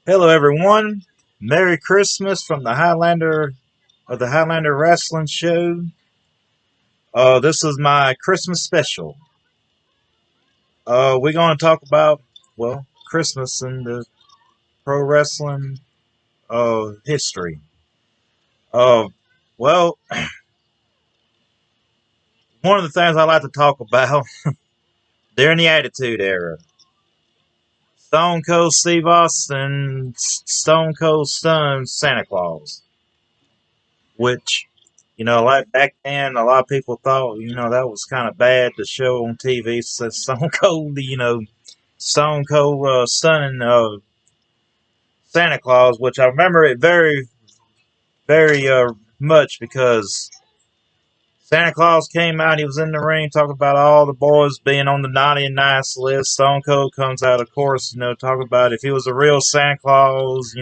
Hello, everyone. Merry Christmas from the Highlander Wrestling Show. This is my Christmas special. We're going to talk about Christmas in the pro wrestling history. Uh, well, one of the things I like to talk about during the Attitude Era, Stone Cold Steve Austin, Stone Cold Stun Santa Claus, which like back then, a lot of people thought, that was kind of bad to show on TV. So Stone Cold, Stone Cold stunning Santa Claus, which I remember it very, very much because Santa Claus came out. He was in the ring talking about all the boys being on the naughty and nice list. Stone Cold comes out, of course, talking about if he was a real Santa Claus,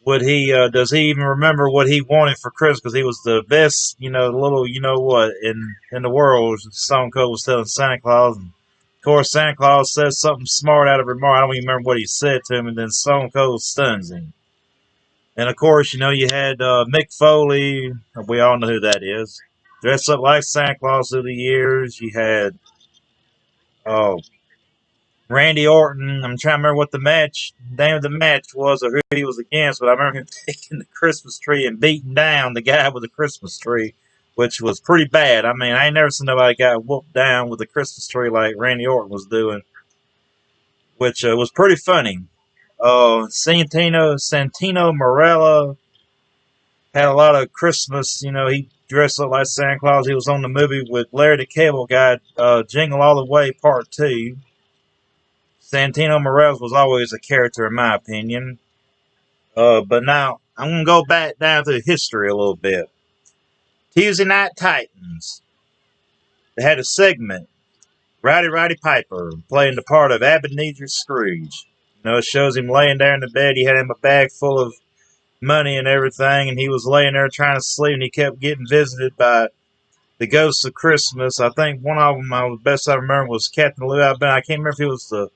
would he does he even remember what he wanted for Christmas? Because he was the best, little what in the world. Stone Cold was telling Santa Claus, and of course Santa Claus says something smart out of remark. I don't even remember what he said to him, and then Stone Cold stuns him. And of course, you had Mick Foley. We all know who that is. Dressed up like Santa Claus through the years. You had uh, Randy Orton. I'm trying to remember what the name of the match was or who he was against, but I remember him taking the Christmas tree and beating down the guy with the Christmas tree, which was pretty bad. I mean, I ain't never seen nobody got whooped down with a Christmas tree like Randy Orton was doing, which was pretty funny. Santino Marella had a lot of Christmas. He dressed up like Santa Claus. He was on the movie with Larry the Cable Guy, Jingle All the Way Part 2. Santino Morales was always a character, in my opinion. But now I'm gonna go back down to history a little bit. Tuesday Night Titans. They had a segment. Roddy Piper playing the part of Ebenezer Scrooge. It shows him laying there in the bed. He had him a bag full of money and everything, and he was laying there trying to sleep, and he kept getting visited by the ghosts of Christmas. I think one of them, the best I remember, was Captain Lou Albano. I can't remember if it was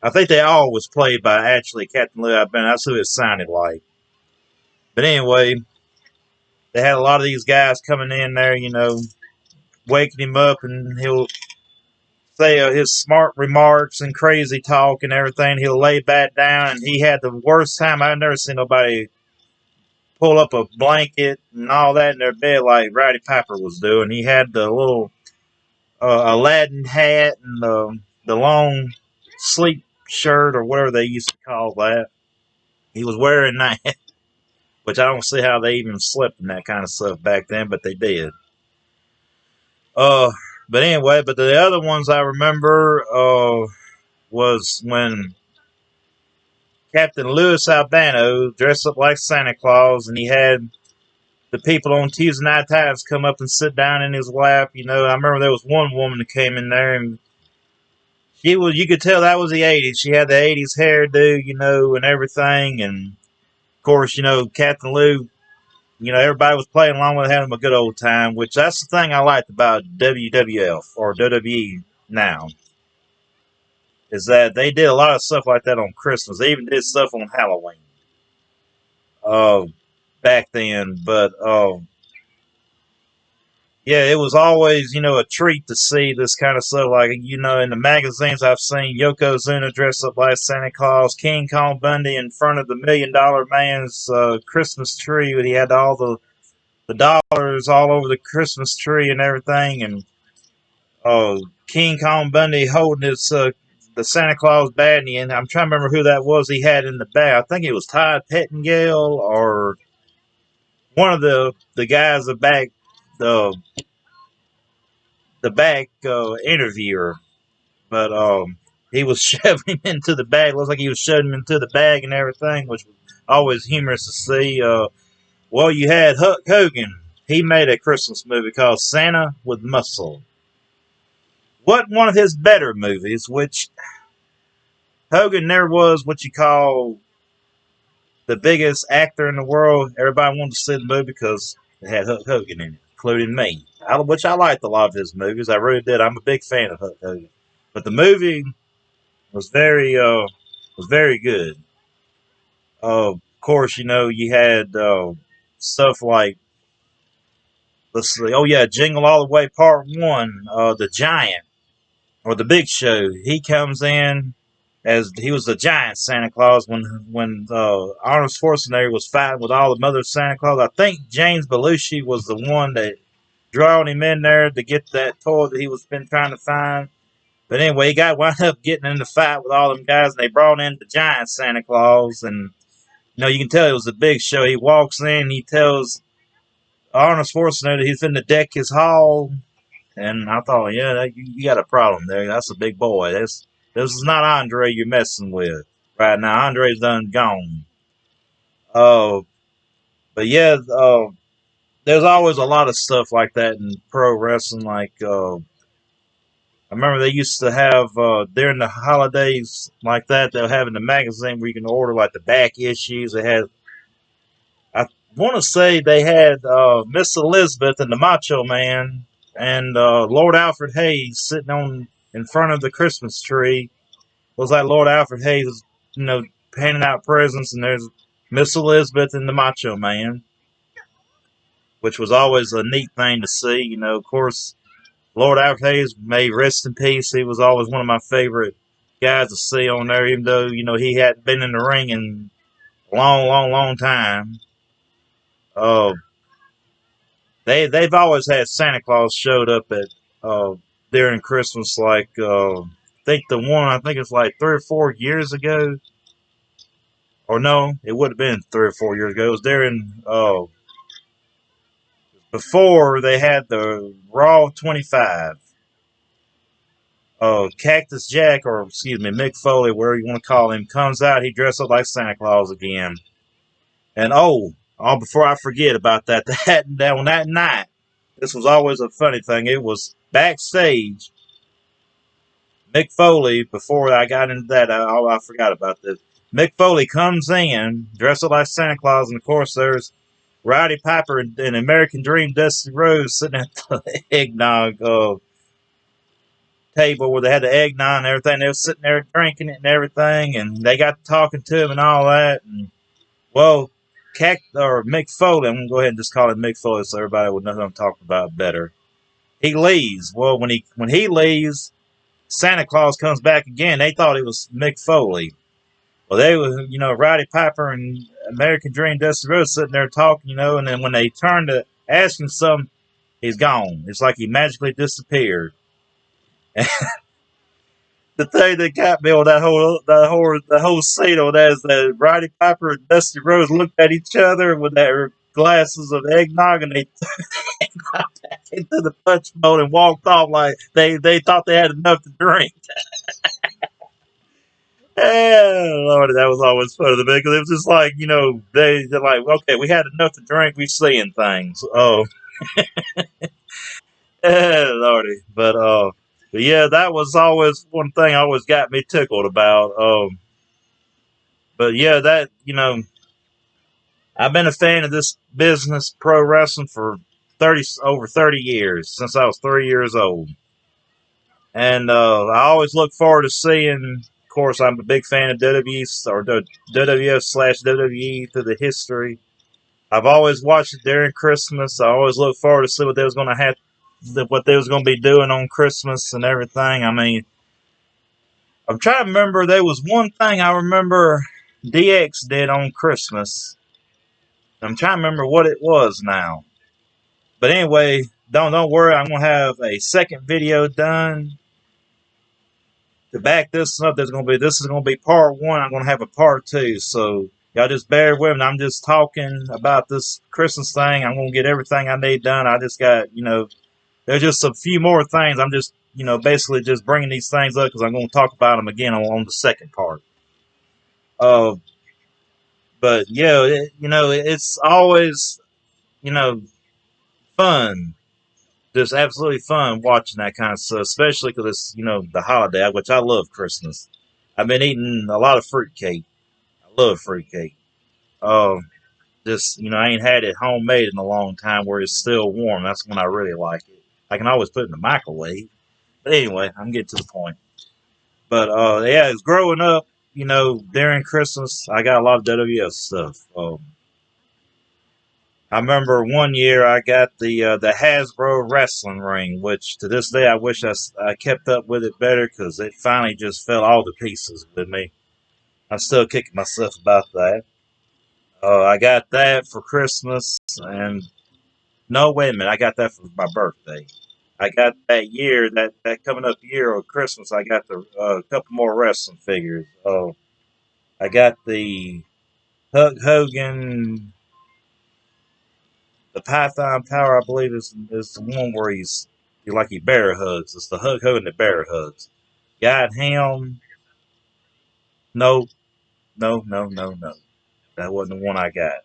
I think they all was played by actually Captain Lou Albano. That's who it sounded like. But anyway, they had a lot of these guys coming in there, waking him up, and he'll say his smart remarks and crazy talk and everything. He'll lay back down, and he had the worst time. I've never seen nobody pull up a blanket and all that in their bed like Roddy Piper was doing. He had the little Aladdin hat and the long sleep shirt or whatever they used to call that. He was wearing that, which I don't see how they even slept in that kind of stuff back then, but they did. Uh, but anyway, but the other ones I remember was when Captain Louis Albano dressed up like Santa Claus, and he had the people on Tuesday Night Times come up and sit down in his lap. I remember there was one woman that came in there, and you could tell that was the '80s. She had the '80s hairdo, and everything, and of course, Captain Lou. Everybody was playing along with having a good old time, which that's the thing I liked about WWF or WWE now, is that they did a lot of stuff like that on Christmas. They even did stuff on Halloween uh, back then. But yeah, it was always, a treat to see this kind of stuff. Like, in the magazines I've seen Yokozuna dressed up like Santa Claus, King Kong Bundy in front of the $1 Million Man's Christmas tree. He had all the dollars all over the Christmas tree and everything. And King Kong Bundy holding his the Santa Claus badnie. And I'm trying to remember who that was he had in the back. I think it was Todd Pettingale or one of the guys back, the back interviewer, but he was shoving him into the bag. Looks like he was shoving him into the bag and everything, which was always humorous to see. Well, you had Hulk Hogan. He made a Christmas movie called Santa with Muscle. What one of his better movies, which Hogan never was what you call the biggest actor in the world. Everybody wanted to see the movie because it had Hulk Hogan in it, including me, which I liked a lot of his movies. I really did. I'm a big fan of Hulk Hogan. But the movie was very was very good. Of course, you had stuff like, let's see, oh yeah, Jingle All the Way Part One. The Giant or the Big Show. He comes in as he was the giant Santa Claus when Arnold Schwarzenegger was fighting with all the Mother Santa Claus. I think James Belushi was the one that drawing him in there to get that toy that he was been trying to find. But anyway, he got wound up getting in the fight with all them guys, and they brought in the giant Santa Claus, and you can tell it was a big show. He walks in, he tells Arnold Schwarzenegger he's finna deck his hall, and I thought, yeah, you got a problem there. That's a big boy. This is not Andre you're messing with right now. Andre's done gone. Uh, but yeah, there's always a lot of stuff like that in pro wrestling. Like I remember they used to have during the holidays like that. They'll have in the magazine where you can order like the back issues. They had, I want to say they had Miss Elizabeth and the Macho Man and Lord Alfred Hayes sitting on in front of the Christmas tree. It was like Lord Alfred Hayes, you know, handing out presents, and there's Miss Elizabeth and the Macho Man, which was always a neat thing to see. Of course, Lord Alfred Hayes, may rest in peace. He was always one of my favorite guys to see on there, even though he hadn't been in the ring in a long, long, long time. Uh, they've always had Santa Claus showed up at during Christmas. Like I think it's like 3 or 4 years ago, or no, it would have been 3 or 4 years ago. It was during before they had the Raw 25. Cactus Jack, or excuse me, Mick Foley, wherever you want to call him, comes out. He dressed up like Santa Claus again. And before I forget about that, that on that night, this was always a funny thing. It was backstage. Mick Foley, before I got into that, I forgot about this. Mick Foley comes in, dressed up like Santa Claus, and of course there's Rowdy Piper and American Dream Dusty Rose sitting at the eggnog table where they had the eggnog and everything. They were sitting there drinking it and everything, and they got talking to him and all that. And well, Mick Foley, I'm gonna go ahead and just call him Mick Foley so everybody would know who I'm talking about better. He leaves. Well, when he leaves, Santa Claus comes back again. They thought it was Mick Foley. Well, they were, Rowdy Piper and American Dream Dusty Rhodes sitting there talking, and then when they turned to ask him something, he's gone. It's like he magically disappeared. The thing that got me on the whole scene on that is that Roddy Piper and Dusty Rhodes looked at each other with their glasses of eggnog, and they got back into the punch bowl and walked off like they thought they had enough to drink. And Lord, that was always funny to me because it was just like they're like, okay, we had enough to drink, we seeing things. Oh, Lordy, but yeah, that was always one thing always got me tickled about. But yeah, that I've been a fan of this business, pro wrestling, for over 30 years since I was 3 years old, and I always look forward to seeing. Of course, I'm a big fan of WWE or the WWF/WWE through the history. I've always watched it during Christmas. I always look forward to see what they was going to have, what they was going to be doing on Christmas and everything. I mean, I'm trying to remember. There was one thing I remember DX did on Christmas. I'm trying to remember what it was now. But anyway, don't worry. I'm gonna have a second video done to back this up. This is gonna be part one. I'm gonna have a part two. So y'all just bear with me. I'm just talking about this Christmas thing. I'm gonna get everything I need done. I just got there's just a few more things. I'm just basically just bringing these things up because I'm gonna talk about them again on the second part. Uh, but yeah, it's always fun, just absolutely fun watching that kind of stuff, especially because it's the holiday, which I love Christmas. I've been eating a lot of fruitcake. I love fruitcake. Just I ain't had it homemade in a long time where it's still warm. That's when I really like it. I can always put it in the microwave. But anyway, I'm getting to the point. But yeah, it's growing up. you know, during Christmas, I got a lot of WWF stuff. I remember one year I got the Hasbro wrestling ring, which to this day I wish I kept up with it better because it finally just fell all to pieces with me. I'm still kicking myself about that. I got that for Christmas, and no, wait a minute, I got that for my birthday. I got that year, that coming up year of Christmas, I got the couple more wrestling figures. I got the Hulk Hogan, the Python Power, I believe is the one where he bear hugs. It's the Hulk Hogan that bear hugs. Got him. No, no, no, no, no. That wasn't the one I got.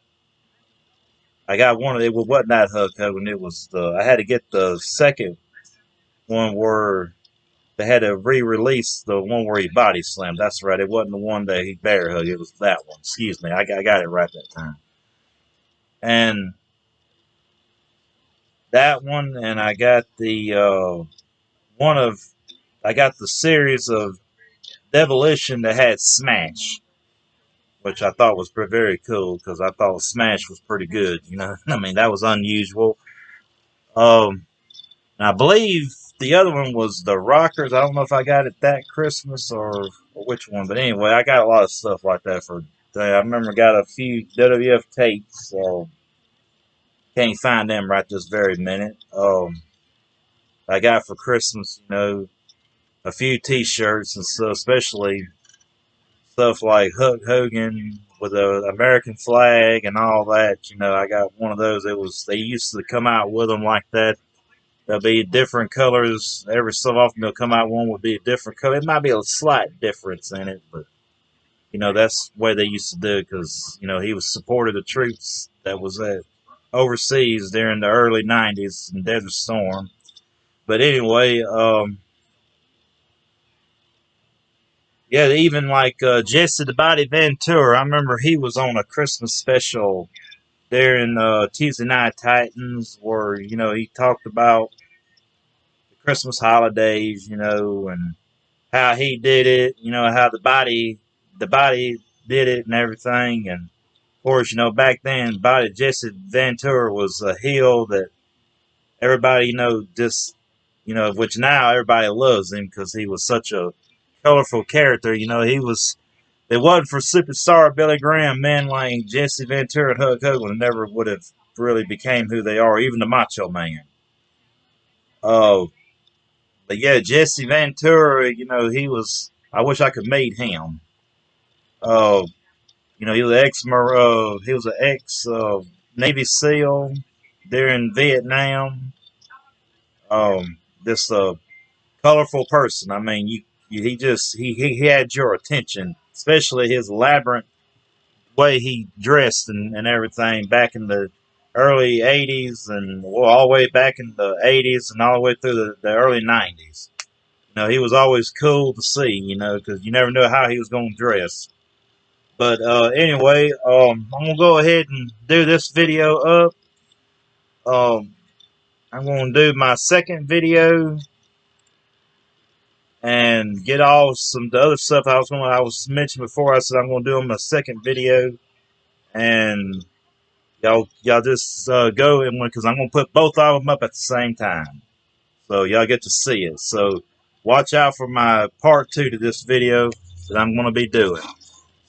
I got one of it. Wasn't that Hulk Hogan? It was the. I had to get the second one where they had to re-release the one where he body slammed. That's right. It wasn't the one that he bear hugged. It was that one. Excuse me. I got it right that time. And that one, and I got the one of. I got the series of Demolition that had Smash, which I thought was very cool because I thought Smash was pretty good. You know, I mean that was unusual. Um, and I believe the other one was the Rockers. I don't know if I got it that Christmas or which one, but anyway, I got a lot of stuff like that for. I remember I got a few WWF tapes. So can't find them right this very minute. I got for Christmas, you know, a few T-shirts and stuff, especially stuff like Hulk Hogan with the American flag and all that. You know, I got one of those. They used to come out with them like that. There'll be different colors. Every so often they'll come out one would be a different color. It might be a slight difference in it, but you know that's the way they used to do it because you know he was supported the troops that was overseas during the early '90s in Desert Storm. But anyway, yeah, even like Jesse the Body Ventura. I remember he was on a Christmas special there in Tuesday Night Titans, where you know he talked about the Christmas holidays, you know, and how he did it, you know, how the body did it and everything. And of course, you know, back then, Body Jesse Ventura was a heel that everybody, you know, just you know, which now everybody loves him because he was such a colorful character. You know, he was. If it wasn't for superstar Billy Graham, men like Jesse Ventura and Hulk Hogan never would have really became who they are, even the Macho Man. Uh, but yeah, Jesse Ventura, you know, he was. I wish I could meet him. Uh, you know, he was an ex Navy SEAL during Vietnam. This colorful person. I mean, he had your attention, especially his elaborate way he dressed and everything back in the early 80s and well, all the way back in the 80s and all the way through the early 90s. You know, he was always cool to see, you know, because you never knew how he was going to dress. But anyway, I'm going to go ahead and do this video up. Um, I'm going to do my second video and get all some the other stuff I was mentioning before. I said I'm going to do on my second video, and y'all just go and because I'm gonna put both of them up at the same time, so y'all get to see it. So watch out for my part 2 to this video that I'm gonna be doing.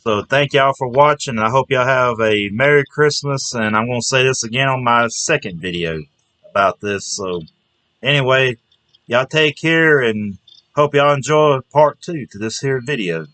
So thank y'all for watching. I hope y'all have a Merry Christmas, and I'm gonna say this again on my second video about this. So anyway, y'all take care and hope y'all enjoy part 2 to this here video.